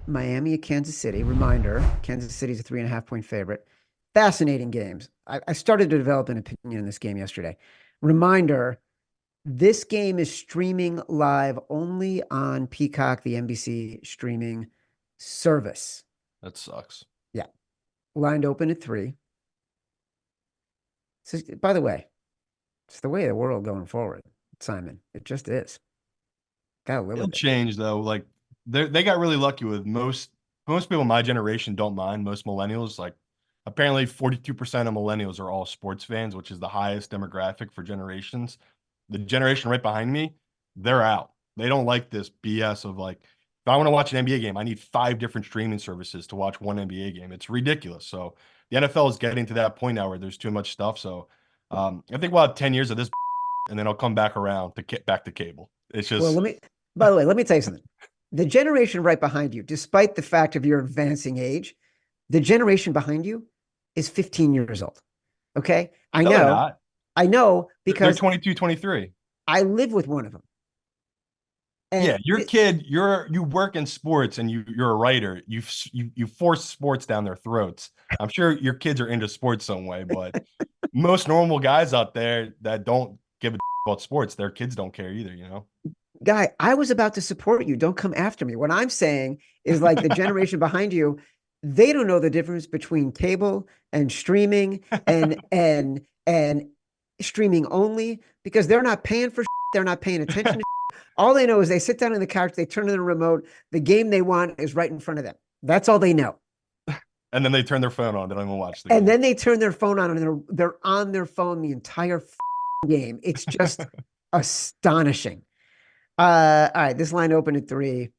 Miami at Kansas City. Reminder, Kansas City's a 3.5 point favorite. Fascinating games. I started to develop an opinion in this game yesterday. Reminder, this game is streaming live only on Peacock, the NBC streaming service. That sucks. Yeah. Lined open at 3. So, by the way, it's the way of the world going forward, Simon. It just is. Gotta live It'll with it. change though. Like they got really lucky with most people my generation don't mind. Most millennials, like apparently 42% of millennials are all sports fans, which is the highest demographic for generations. The generation right behind me, they're out. They don't like this BS of like, if I want to watch an NBA game, I need 5 different streaming services to watch one NBA game. It's ridiculous. So the NFL is getting to that point now where there's too much stuff. So I think we'll have 10 years of this and then I'll come back around to get back to cable. It's Well, just by the way, let me tell you something. The generation right behind you, despite the fact of your advancing age, the generation behind you is 15 years old. Okay. no, they're not. I know They're because 22, 23. I live with one of them. And Yeah, your kid, you work in sports and you're a writer. You force sports down their throats. I'm sure your kids are into sports some way, but most normal guys out there that don't give a about sports, their kids don't care either, you know? guy, I was about to support you. Don't come after me. What I'm saying is like the generation behind you, they don't know the difference between cable and streaming and streaming only because they're not paying for they're not paying attention to all they know is they sit down on the couch, they turn on the remote, the game they want is right in front of them. That's all they know. And then they turn their phone on, they don't even watch the And game. then they turn their phone on and they're on their phone the entire game. It's just astonishing. All right, this line opened at 3.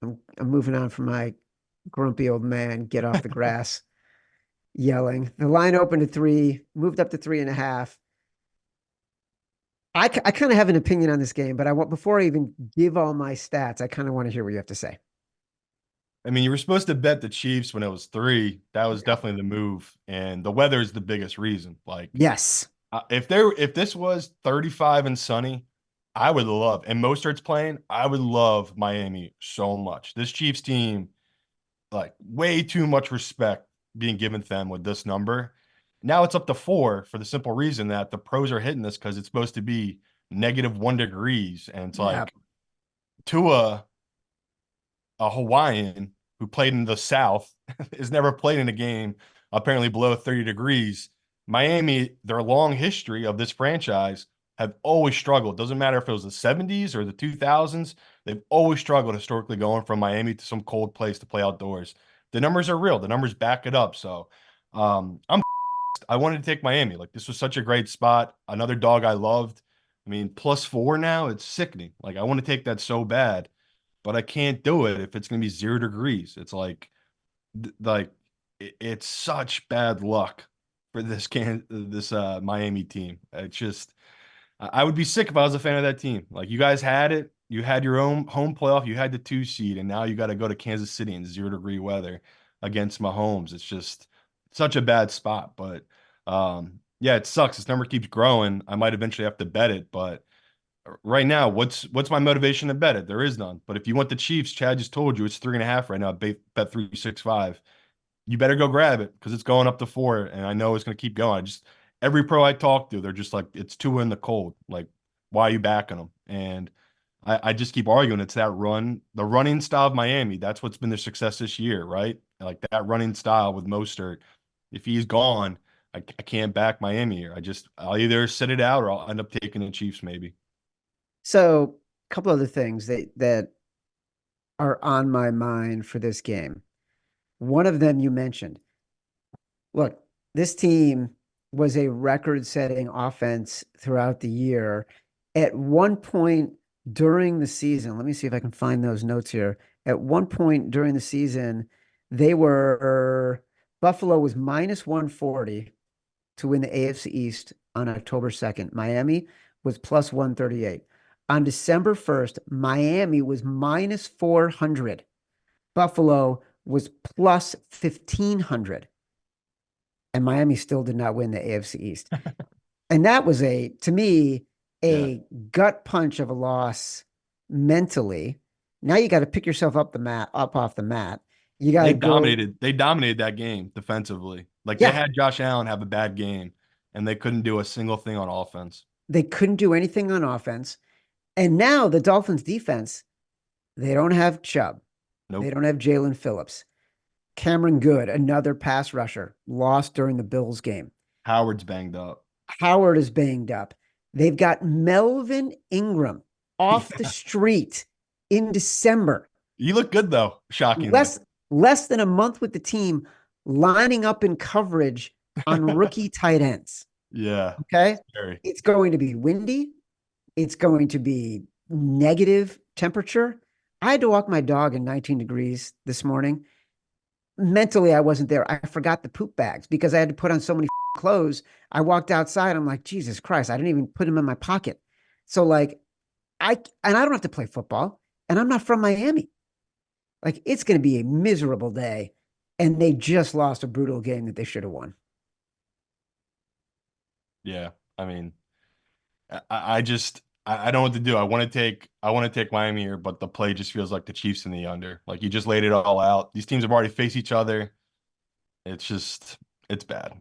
I'm moving on from my grumpy old man, get off the grass, yelling. The line opened at 3, moved up to 3.5. I kind of have an opinion on this game, but I want before I even give all my stats, I kind of want to hear what you have to say. I mean, you were supposed to bet the Chiefs when it was 3. That was Yeah. definitely the move. And the weather is the biggest reason. Like, Yes. if this was 35 and sunny, I would love, and Mostert's playing, I would love Miami so much. This Chiefs team, like way too much respect being given to them with this number. Now it's up to 4 for the simple reason that the pros are hitting this because it's supposed to be -1 degrees. And it's Yeah. like Tua, a Hawaiian who played in the South, has never played in a game apparently below 30 degrees. Miami, their long history of this franchise, have always struggled. Doesn't matter if it was the 70s or the 2000s, they've always struggled historically going from Miami to some cold place to play outdoors. The numbers are real. The numbers back it up. So I wanted to take Miami. Like this was such a great spot. Another dog I loved. I mean, +4 now, it's sickening. Like I want to take that so bad, but I can't do it if it's going to be 0 degrees. It's like it's such bad luck for this Miami team. It's just I would be sick if I was a fan of that team. Like you guys had it, you had your own home playoff, you had the 2 seed, and now you got to go to Kansas City in 0 degree weather against Mahomes. It's just such a bad spot. But yeah, it sucks. This number keeps growing. I might eventually have to bet it, but right now, what's my motivation to bet it? There is none. But if you want the Chiefs, Chad just told you it's 3.5 right now. Bet 365. You better go grab it because it's going up to 4, and I know it's going to keep going. I just every pro I talk to, they're just like it's too in the cold. Like, why are you backing them? And I just keep arguing it's that run, the running style of Miami. That's what's been their success this year, right? Like that running style with Mostert. If he's gone, I can't back Miami here. I'll either sit it out or I'll end up taking the Chiefs maybe. So, a couple other things that are on my mind for this game. One of them you mentioned. Look, this team was a record-setting offense throughout the year. At one point during the season, let me see if I can find those notes here. At one point during the season, they were Buffalo was -140 to win the AFC East on October 2nd. Miami was +138. On December 1st, Miami was -400. Buffalo was +1,500. And Miami still did not win the AFC East. And that was to me, Yeah. a gut punch of a loss mentally. Now you got to pick yourself up off the mat. You got to go. They dominated that game defensively. Like they Yeah, had Josh Allen have a bad game and they couldn't do a single thing on offense. they couldn't do anything on offense. And now the Dolphins defense, they don't have Chubb. They Nope. don't have Jalen Phillips. Cameron Good, another pass rusher, lost during the Bills game. Howard's banged up. Howard is banged up. They've got Melvin Ingram off the street in December. You look good though, shockingly. Less less than a month with the team, lining up in coverage on rookie tight ends. Yeah. Okay. Scary. It's going to be windy. It's going to be negative temperature. I had to walk my dog in 19 degrees this morning. Mentally, I wasn't there. I forgot the poop bags because I had to put on so many clothes. I walked outside. I'm like, Jesus Christ, I didn't even put them in my pocket. So, like, I don't have to play football, and I'm not from Miami. Like, it's going to be a miserable day. And they just lost a brutal game that they should have won. Yeah. I mean, I don't know what to do. I want to take Miami here, but the play just feels like the Chiefs in the under. Like you just laid it all out. These teams have already faced each other. It's just it's bad.